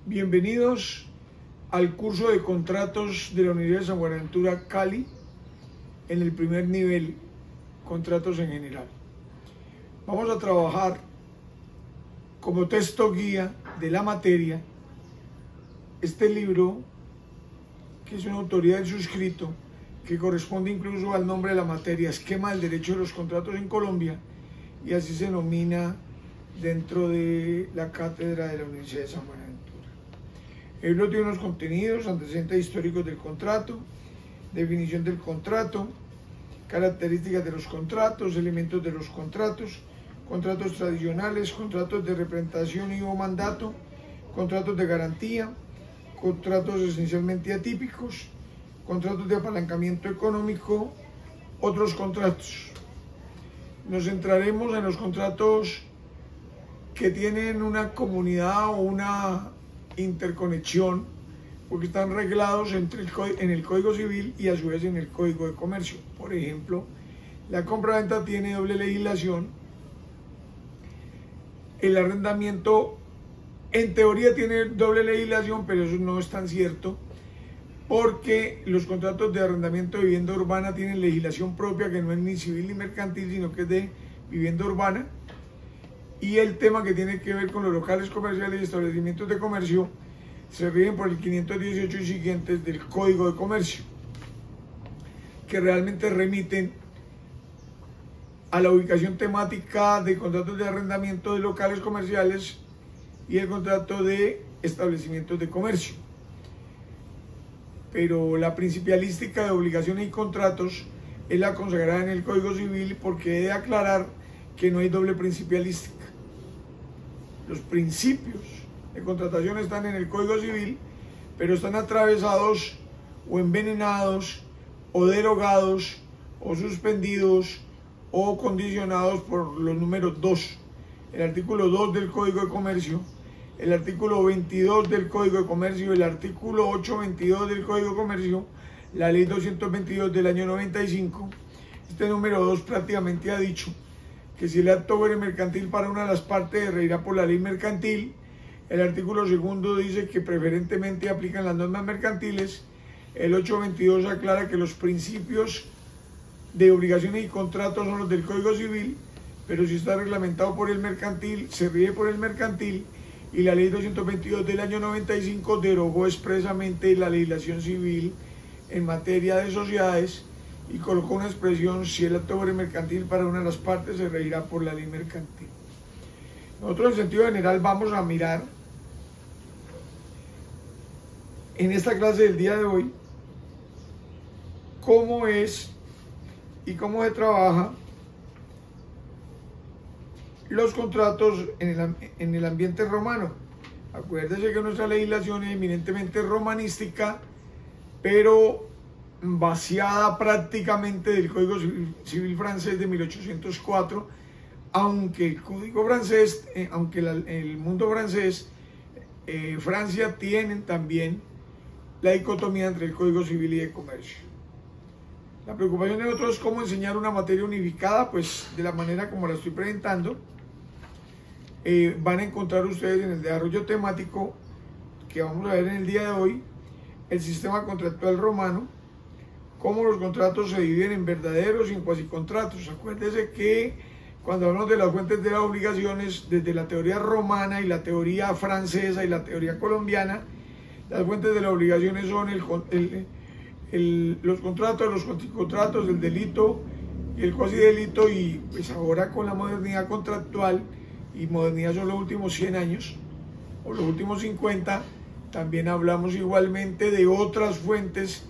Bienvenidos al curso de contratos de la Universidad de San Buenaventura Cali en el primer nivel, contratos en general. Vamos a trabajar como texto guía de la materia este libro, que es una autoría del suscrito, que corresponde incluso al nombre de la materia, Esquema del Derecho de los Contratos en Colombia, y así se denomina dentro de la cátedra de la Universidad de San Buenaventura. El libro tiene unos contenidos: antecedentes históricos del contrato, definición del contrato, características de los contratos, elementos de los contratos, contratos tradicionales, contratos de representación y o mandato, contratos de garantía, contratos esencialmente atípicos, contratos de apalancamiento económico, otros contratos. Nos centraremos en los contratos que tienen una comunidad o una interconexión, porque están reglados en el Código Civil y a su vez en el Código de Comercio. Por ejemplo, la compra-venta tiene doble legislación, el arrendamiento en teoría tiene doble legislación, pero eso no es tan cierto, porque los contratos de arrendamiento de vivienda urbana tienen legislación propia que no es ni civil ni mercantil, sino que es de vivienda urbana. Y el tema que tiene que ver con los locales comerciales y establecimientos de comercio se rigen por el 518 y siguientes del Código de Comercio, que realmente remiten a la ubicación temática de contratos de arrendamiento de locales comerciales y el contrato de establecimientos de comercio. Pero la principialística de obligaciones y contratos es la consagrada en el Código Civil, porque he de aclarar que no hay doble principialística. Los principios de contratación están en el Código Civil, pero están atravesados o envenenados o derogados o suspendidos o condicionados por los números 2, el artículo 2 del Código de Comercio, el artículo 22 del Código de Comercio, el artículo 822 del Código de Comercio, la ley 222 del año 95. Este número 2 prácticamente ha dicho que si el acto fuere mercantil para una de las partes, regirá por la ley mercantil. El artículo 2 dice que preferentemente aplican las normas mercantiles. El 822 aclara que los principios de obligaciones y contratos son los del Código Civil, pero si está reglamentado por el mercantil, se rige por el mercantil. Y la ley 222 del año 95 derogó expresamente la legislación civil en materia de sociedades y colocó una expresión: si el acto fuere mercantil para una de las partes, se regirá por la ley mercantil. Nosotros, en sentido general, vamos a mirar en esta clase del día de hoy cómo es y cómo se trabaja los contratos en el ambiente romano. Acuérdense que nuestra legislación es eminentemente romanística, pero vaciada prácticamente del Código Civil francés de 1804, aunque el Código francés, el mundo francés, Francia, tienen también la dicotomía entre el Código Civil y de Comercio. La preocupación de nosotros es cómo enseñar una materia unificada, pues de la manera como la estoy presentando. Van a encontrar ustedes en el desarrollo temático que vamos a ver en el día de hoy el sistema contractual romano, cómo los contratos se dividen en verdaderos y en cuasicontratos. Acuérdense que cuando hablamos de las fuentes de las obligaciones, desde la teoría romana y la teoría francesa y la teoría colombiana, las fuentes de las obligaciones son los contratos, los cuasicontratos, el delito y el cuasidelito. Y pues ahora con la modernidad contractual, y modernidad son los últimos 100 años o los últimos 50, también hablamos igualmente de otras fuentes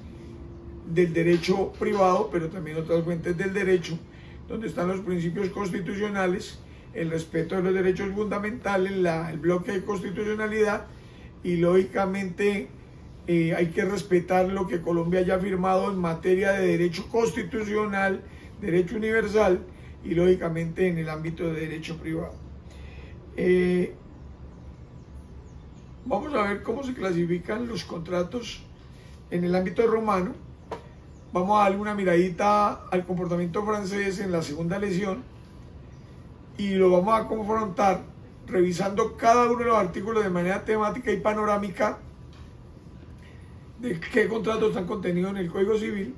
del derecho privado, pero también otras fuentes del derecho, donde están los principios constitucionales, el respeto de los derechos fundamentales, el bloque de constitucionalidad, y lógicamente hay que respetar lo que Colombia haya firmado en materia de derecho constitucional, derecho universal y lógicamente en el ámbito de derecho privado. Vamos a ver cómo se clasifican los contratos en el ámbito romano. Vamos a darle una miradita al comportamiento francés en la segunda lección y lo vamos a confrontar revisando cada uno de los artículos de manera temática y panorámica de qué contratos están contenidos en el Código Civil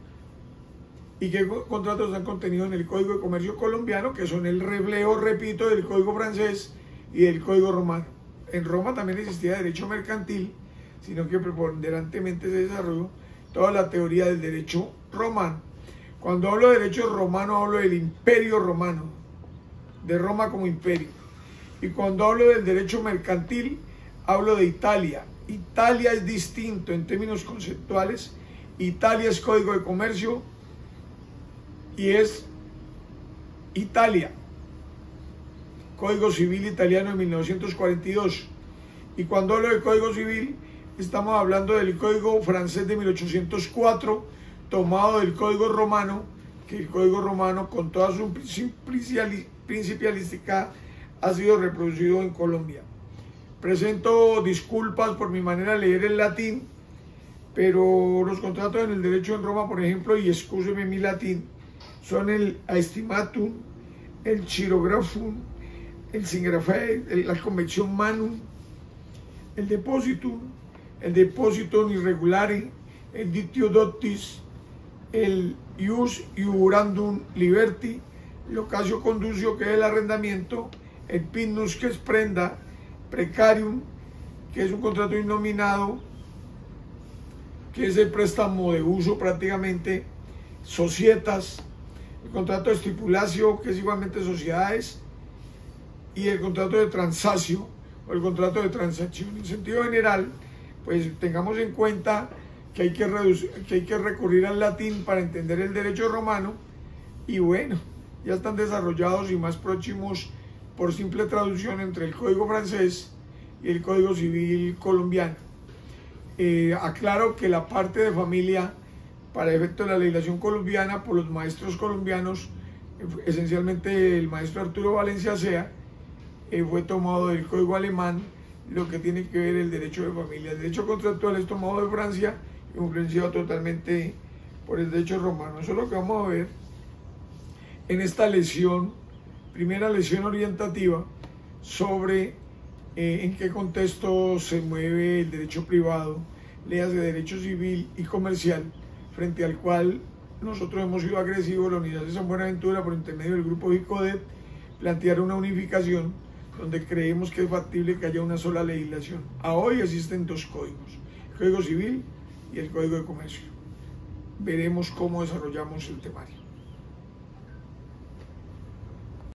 y qué contratos están contenidos en el Código de Comercio colombiano, que son el reflejo, repito, del Código francés y del Código romano. En Roma también existía derecho mercantil, sino que preponderantemente se desarrolló toda la teoría del derecho romano. Cuando hablo de derecho romano, hablo del imperio romano, de Roma como imperio. Y cuando hablo del derecho mercantil, hablo de Italia. Italia es distinto en términos conceptuales. Italia es Código de Comercio y es Italia, Código Civil italiano de 1942. Y cuando hablo del Código Civil, estamos hablando del Código francés de 1804, tomado del Código romano, que el Código romano, con toda su principialística, ha sido reproducido en Colombia. Presento disculpas por mi manera de leer el latín, pero los contratos en el derecho en Roma, por ejemplo, y excúseme mi latín, son el aestimatum, el chirografum, el singrafe, la convención manum, el depositum irregulare, el dictio doctis, el ius iurandum liberti, locatio conducio, que es el arrendamiento, el pinus, que es prenda, precarium, que es un contrato innominado, que es el préstamo de uso prácticamente, societas, el contrato de estipulatio, que es igualmente sociedades, y el contrato de transacción o el contrato de transacción. En sentido general, pues tengamos en cuenta que hay que recurrir al latín para entender el derecho romano, y bueno, ya están desarrollados y más próximos por simple traducción entre el Código francés y el Código Civil colombiano. Aclaro que la parte de familia, para efecto de la legislación colombiana, por los maestros colombianos, esencialmente el maestro Arturo Valencia Sea, fue tomado del Código alemán, lo que tiene que ver el derecho de familia. El derecho contractual es tomado de Francia y influenciado totalmente por el derecho romano. Eso es lo que vamos a ver en esta lección, primera lección orientativa, sobre en qué contexto se mueve el derecho privado, léase derecho civil y comercial, frente al cual nosotros hemos sido agresivos, la Unidad de San Buenaventura, por intermedio del grupo ICODET, plantear una unificación donde creemos que es factible que haya una sola legislación. A hoy existen dos códigos, el Código Civil y el Código de Comercio. Veremos cómo desarrollamos el temario.